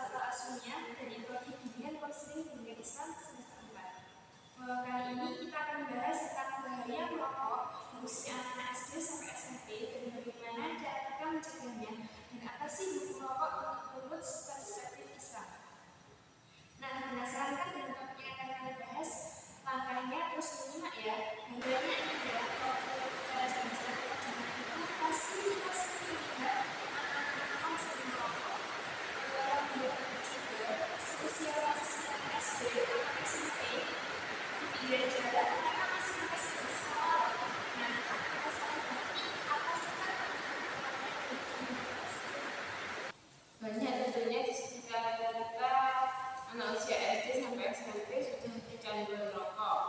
asal-usulnya dari prodi bimbingan konseling pendidikan Islam semester 4. Kali ini kita akan membahas tentang bahaya merokok di usia anak SD sampai SMP dan bagaimana cara kita mencegahnya dan apa sih hukum merokok menurut perspektif Islam. Nah, penasaran kan dengan topik yang akan kita bahas? Langkahnya terus menyimak ya. Bahayanya ini adalah kalau kita belajar itu pasti kita sering melihat anak-anak sering merokok. Orang juga seusia SD atau SMP di pinggir jalan mereka masih bersekolah. Nah, kita salah berarti apa sekarang banyak tentunya di sekitar kita anak usia SD sampai SMP sudah kecanduan merokok.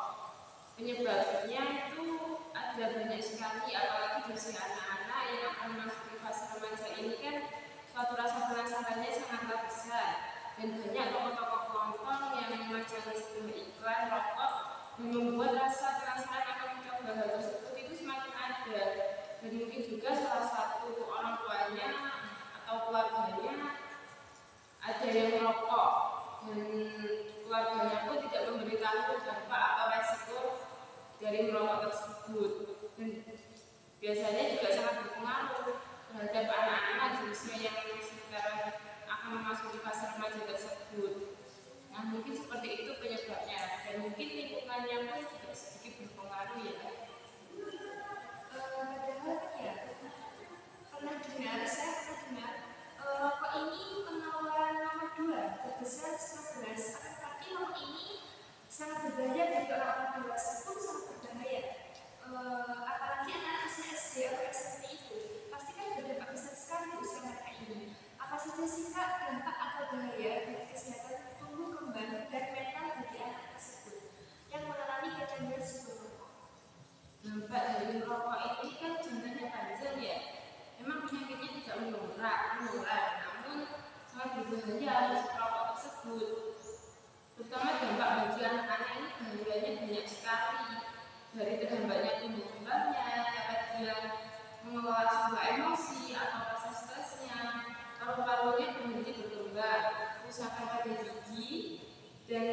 Penyebabnya itu ada banyak sekali, apalagi di usia anak-anak yang akan memasuki fase remaja ini kan suatu rasa penasarannya sangatlah besar, dan banyak toko-toko kelontong yang memajang sebuah iklan rokok dan membuat rasa penasaran akan mencoba hal tersebut itu semakin ada. Dan mungkin juga salah satu orang tuanya atau keluarganya ada yang merokok dan keluarganya pun tidak memberitahu dampak atau resiko dari merokok tersebut, dan biasanya juga sangat berpengaruh terhadap anak-anak di usia yang sekarang akan memasuki fase remaja tersebut. Nah, mungkin seperti itu penyebabnya, dan mungkin lingkungannya pun juga sedikit berpengaruh ya. Saya pernah dengar rokok ini penawaran nomor 2 terbesar setelah beras, tapi rokok ini sangat berbahaya bagi orang dewasa pun sangat berbahaya. Apalagi anak usia SD atau SMP itu pasti kan berdampak besar sekali di usia mereka ini. Apa saja sih Kak dampak atau bahaya bagi kesehatan tumbuh kembang dan mental bagi anak tersebut yang mengalami kecanduan sebuah rokok? Dampak dari merokok ini kan jangkanya panjang ya. Memang penyakitnya tidak menular, namun sangat berbahaya untuk rokok tersebut. Terutama dampak bagi anak-anak ini bahayanya banyak sekali, dari terhambatnya tumbuh kembangnya, dapat dia mengelola sebuah emosi atau rasa stresnya, paru-parunya berhenti berkembang, kerusakan pada gigi, dan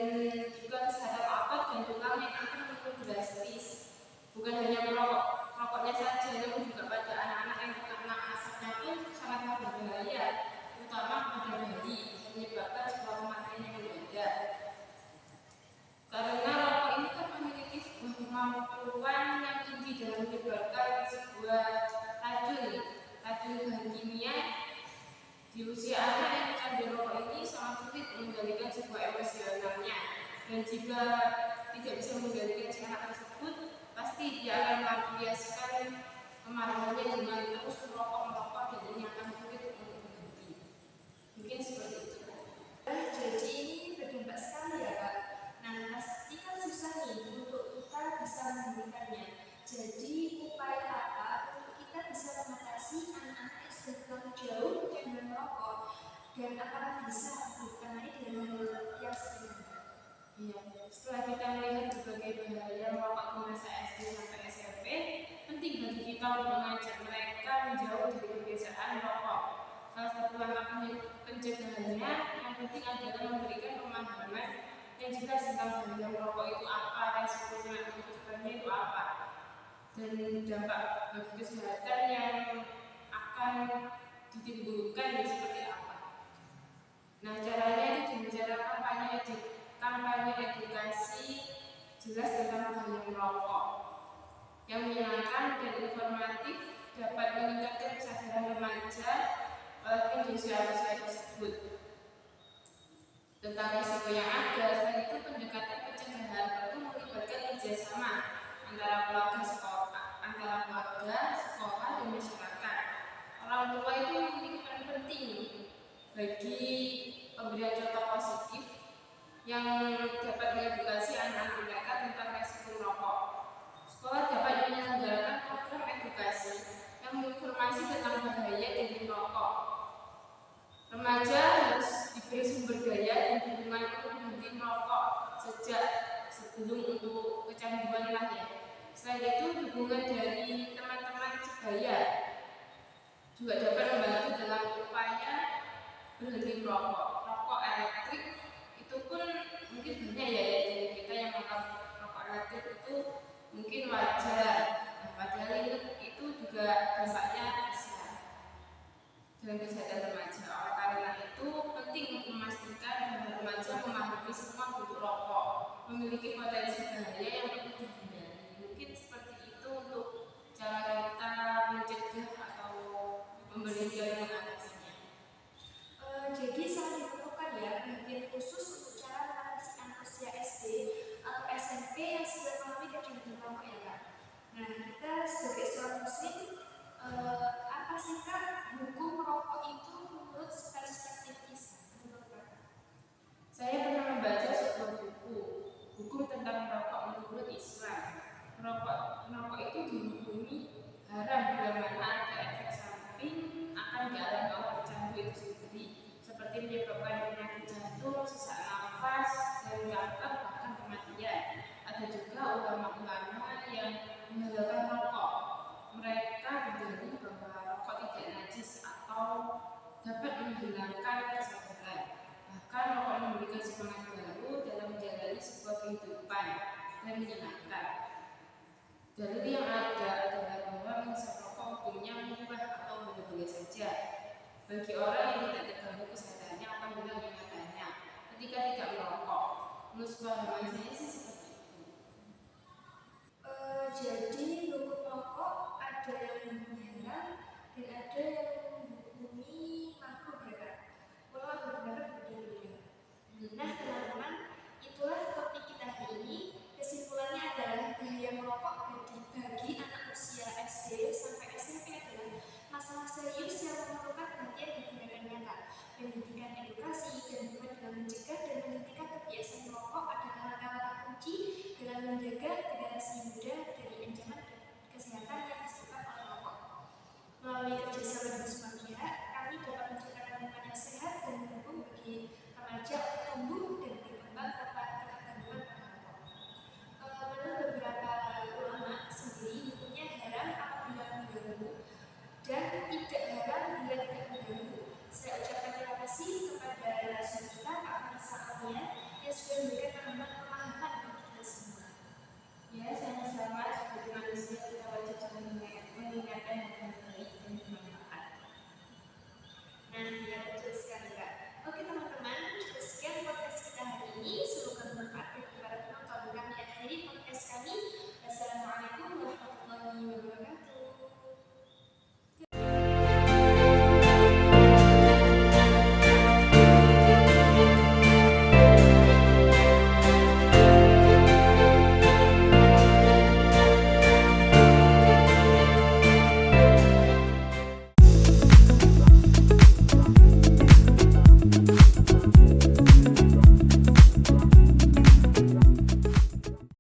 juga kesehatan otot dan tulang yang akan menurun drastis. Bukan hanya merokoknya saja, namun juga pada anak-anak yang terkena asapnya pun sangatlah berbahaya, terutama pada bayi, bisa menyebabkan sebuah kematian yang mendadak. Karena rokok ini kan memiliki sebuah kemampuan yang tinggi dalam menyebabkan sebuah racun bahan kimia. Di usia anak yang tercandu rokok ini sangat sulit mengendalikan sebuah emosionalnya, dan jika tidak bisa mengendalikan si anak tersebut, pasti dia akan melampiaskan kemarahannya dengan terus merokok dan ini akan sulit untuk berhenti. Mungkin seperti itu. Jadi ini berdampak sekali ya Kak. Nah, pasti kan susah nih untuk kita bisa menghentikannya. Jadi upaya apa untuk kita bisa mengatasi anak-anak yang sudah terlalu jauh kecanduan merokok, dan apakah bisa ditangani dengan hal yang sederhana? Ya, setelah kita melihat berbagai bahaya merokok di masa SD sampai SMP, penting bagi kita untuk mengajak mereka menjauh dari kebiasaan merokok. Salah satu langkah pencegahannya yang penting adalah memberikan pemahaman yang jelas tentang bahaya merokok itu apa, resikonya, mencegahnya itu apa, dan dampak bagi kesehatan yang akan ditimbulkan seperti apa. Nah, caranya itu dengan cara kampanye edukasi jelas tentang bahaya merokok yang menyenangkan dan informatif, dapat meningkatkan kesadaran remaja walaupun di usia tersebut tentang risiko yang ada. Selain itu, pendekatan pencegahan perlu melibatkan kerjasama antara keluarga, sekolah, dan masyarakat. Orang tua itu memiliki peran penting bagi pemberian contoh positif yang dapat mengedukasi anak-anak mereka tentang resiko merokok. Sekolah dapat menyelenggarakan program edukasi yang menginformasi tentang bahaya dari merokok. Remaja harus diberi sumber daya dan dukungan untuk berhenti merokok sejak sebelum untuk kecanduan lah ya. Selain itu, dukungan dari teman-teman sebaya juga dapat membantu dalam upaya berhenti merokok. Rokok rokok elektrik itu pun mungkin banyak ya dari kita yang menganggap rokok elektrik itu mungkin wajar. Nah, padahal itu juga dampaknya besar dalam kesehatan remaja. Oleh karena itu penting untuk memastikan bahwa remaja memahami semua bentuk rokok memiliki potensi bahaya yang perlu dihindari. Mungkin seperti itu untuk cara kita mencegah atau memberikan mengatasinya. Jadi sangat diperlukan ya perhatian khusus untuk cara mengatasi anak usia SD atau SMP yang sudah mengalami kecanduan rokok ya Kak. Nah kita sebagai seorang muslim, apa sih Kak hukum rokok itu menurut perspektif Islam? Menurut Kakak? Saya pernah membaca sebuah buku, hukum tentang rokok menurut Islam. Rokok itu dihukumi haram bila mana ada efek samping akan dialami oleh pecandu itu sendiri, seperti menyebabkan penyakit jantung, sesak nafas, dan kanker bahkan kematian. Ada juga ulama-ulama yang menghalalkan rokok. Mereka berdalih bahwa rokok tidak najis atau dapat menghilangkan kesadaran. Bahkan rokok memberikan semangat baru dalam menjalani sebuah kehidupan dan menyenangkan. Dalil yang ada adalah bahwa menghisap rokok hukumnya mubah atau boleh-boleh saja bagi orang yang tidak terganggu kesehatannya atau hilang ingatannya ketika tidak merokok. Menurut pemahaman saya sih seperti itu. Jadi hukum rokok ada yang menghukumi haram dan ada yang menghukumi makruh ya Kak. Walau benar-benar berbeda-beda. Nah teman-teman, itulah topik kita hari ini. Kesimpulannya adalah bahaya merokok bagi anak usia SD sampai SMP adalah masalah serius yang memerlukan perhatian dan tindakan nyata. Pendidikan edukasi dan bukan dalam mencegah dan menghentikan kebiasaan merokok adalah langkah-langkah kunci dalam menjaga generasi muda dari ancaman kesehatan yang disebabkan oleh rokok. Melalui kerjasama bersama